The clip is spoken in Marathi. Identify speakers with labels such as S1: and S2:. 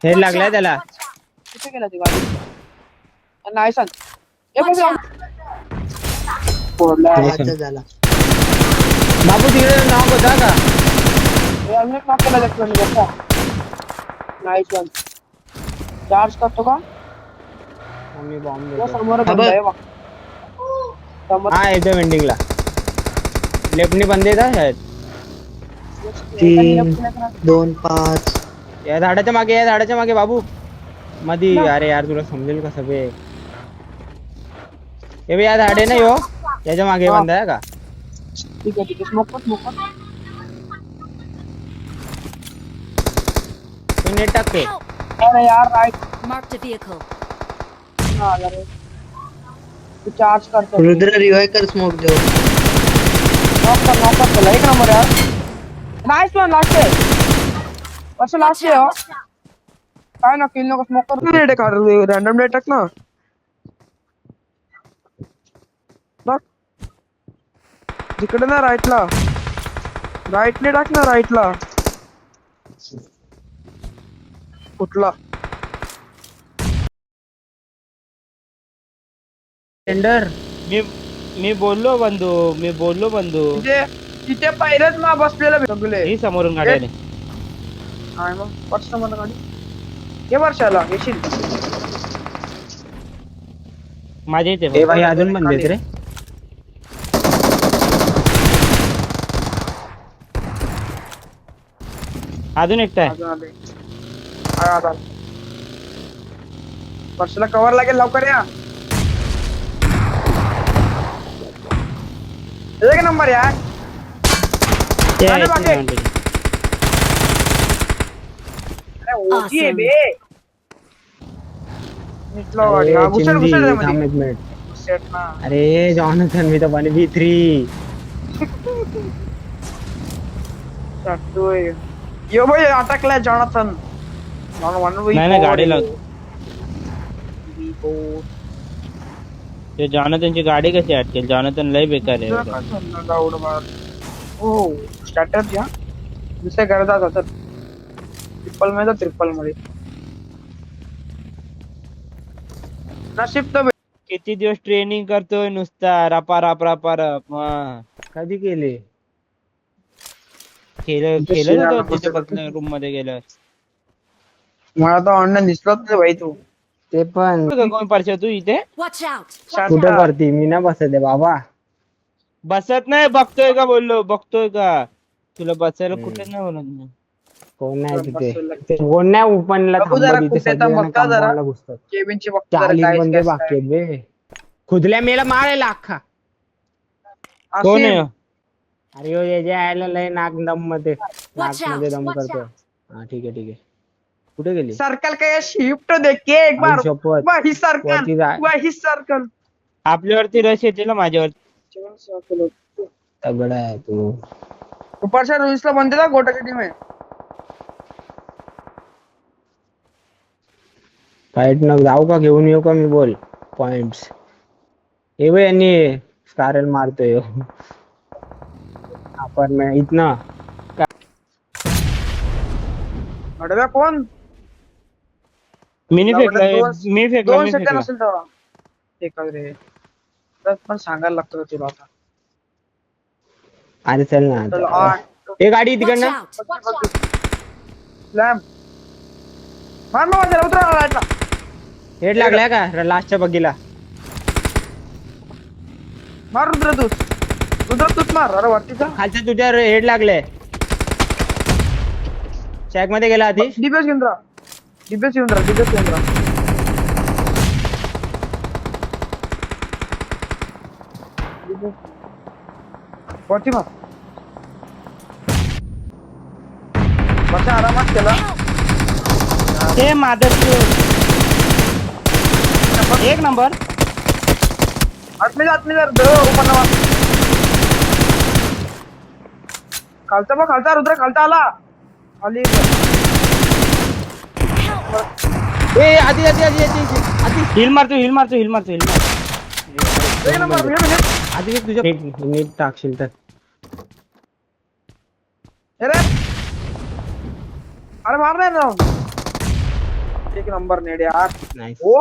S1: हेड लागलाय त्याला.
S2: कुठे गेला ती गाडी? नाही सांग. ए बस फोडला.
S1: नाही
S3: अच्छा
S1: सांग.
S3: झाला.
S1: बाबू तिकडे नाव होता का?
S2: ए अजून एक नॉक केला त्याच्याकडे बघा. Nice one. चार्ज करतो का?
S1: मी बॉम्ब
S2: तो
S1: देतो.
S2: समोर
S3: हा
S2: बंद
S3: बघ.
S2: आहे बघ. समोर
S1: हा येतो वेंडिंगला. लेफ्टनी बंद था शायद.
S3: 3 2 5
S1: या झाडाच्या मागे, या झाडाच्या मागे बाबू. मधी. अरे यार तुला समजेल कसं बे. हे बे या झाड आहे ना यो. याच्या मागे
S2: हा.
S1: बंद आहे का?
S2: ठीक आहे स्मोक कर स्मोक कर.
S1: तू नेट टाकते.
S2: अरे यार राईट
S4: Marked a vehicle.
S2: ना आला रे. तू चार्ज करतो.
S3: रुद्र रिवाइव कर स्मोक दे.
S2: नॉक कर त्याला. एक नंबर यार. नाईस वन लास्ट आहे. असं लास्ट आहे हो. काय ना किल नको स्मोक कर. नेट कर रॅन्डम नेट टाक ना. बघ तिकडे ना राईटला. राईटने टाक ना राईटला. कुठला?
S1: टेंडर.
S5: मी बोललो बंधू.
S2: तिथे पहिलेच ना बसलेलं भेटले.
S5: ही समोरून गाडी आली.
S2: काय मग वर्ष मला गाडी हे वर्षाला येशील.
S5: माझ्या इथे
S1: हे भाई अजून बंद आहेत रे.
S5: अजून एकटा आहे.
S2: अजून आले. आता वर्षाला कव्हर लागेल लवकर या. एक नंबर यार.
S5: ते
S2: अरे
S5: आहे,
S2: बाकी.
S5: ते म्हणते.
S2: अरे ओजी आहे
S4: Awesome.
S2: बे. निघलो गाडी. हा घुसड
S1: चिंदी,
S2: घुसड
S1: थांब
S2: मध्ये
S1: एक मिनिट.
S2: घुसड ना.
S1: अरे जॉनथन मी तर बने B3.
S2: टाकतोय. यो भाई अटकलाय जॉनथन.
S5: नाही गाडी लावतो. ते जॉनथनची गाडी कशी अटकेल? जॉनथन लय बेकार आहे.
S2: हो स्टार्टर या दुसऱ्या घरात जातात. ट्रिपल मध्ये नशीब तर
S5: किती दिवस ट्रेनिंग करतोय नुसता रपारप.
S1: कधी केले?
S5: खेळत होतो तिथे बसल्या रूम मध्ये गेल्यावर.
S2: मला तर ऑनलाईन दिसलाच नाही भाई तू.
S1: ते पण
S5: कोण परशा तू इथे
S4: Watch out.
S1: कुठं करती? मी ना बसत आहे बाबा.
S5: बसत नाही? बघतोय का बोललो? बघतोय का? तुला बसायला कुठे नाही बोलत नाही.
S1: कोण नाही तिथे. कोण नाही ओपनला
S2: बघू जरा
S1: थांबत. इथे
S2: कुठे तर
S1: सगळे
S2: बघता जरा.
S1: कंपाऊंडला घुसतात.
S2: केबिनची बघतो जरा
S1: 40
S2: काय
S1: बंदे
S2: काय
S1: बाकी आहेत बे. खुदल्या मेला मारायला अख्खा.
S5: कोण आहे?
S1: अरे यो जे यायला लय नाक दम मध्ये
S4: Watch
S1: नाक मध्ये
S4: out.
S1: दम
S4: Watch
S1: करतोय.
S4: out.
S1: हा ठीक आहे. कुठे गेली?
S2: सर्कल का शिफ्ट देखे एक बार.
S1: आई शपथ.
S2: वही सर्कल
S1: वरती जाय.
S2: वही सर्कल.
S5: आपल्यावरती रश येते ना माझ्यावर.
S1: तगडा आहे तू.
S2: ऊपर से रुइसला बनते था गोटा की टीम है.
S1: फाईट न जाऊ का? घेऊन येऊ का? मी बोल पॉइंट्स. हे बघ यांनी स्कारल मारतोय. आपण मैं इतना
S2: अडव्या कोण?
S5: मी फेकला.
S2: दोन सेकंड असेल तेव्हा. एक रे तर पण सांगायला लागतं तुला आता.
S1: अरे चल ना
S2: चल
S1: आता.
S2: 8
S1: हे गाडी
S4: Watch
S1: तिकडनं.
S4: out.
S2: लॅम्प मार मार जरा उतरा लाईटला.
S1: हेड लागलाय का लास्टच्या बग्गीला?
S2: मार रुद्र तूच मार. अरे वरती जा.
S1: खालच्या तुझ्यावर हेड लागले. चॅक मध्ये गेला आधी.
S2: डिबेस घेऊन राहा. डिबेस घेऊन राहा. वरती मार. बच्चा आरामात केला.
S5: ते मादर एक नंबर.
S2: आतमध्ये दो ओपन नवा. खालचा रुद्र खालचा आला. आली
S1: ए आधी
S5: हिल मारतो.
S2: एक नंबर
S1: आधी तुझ्या नीट टाकशील तर.
S2: अरे मार नाही ना. एक नंबर नेड यार
S1: नाईस
S2: ओ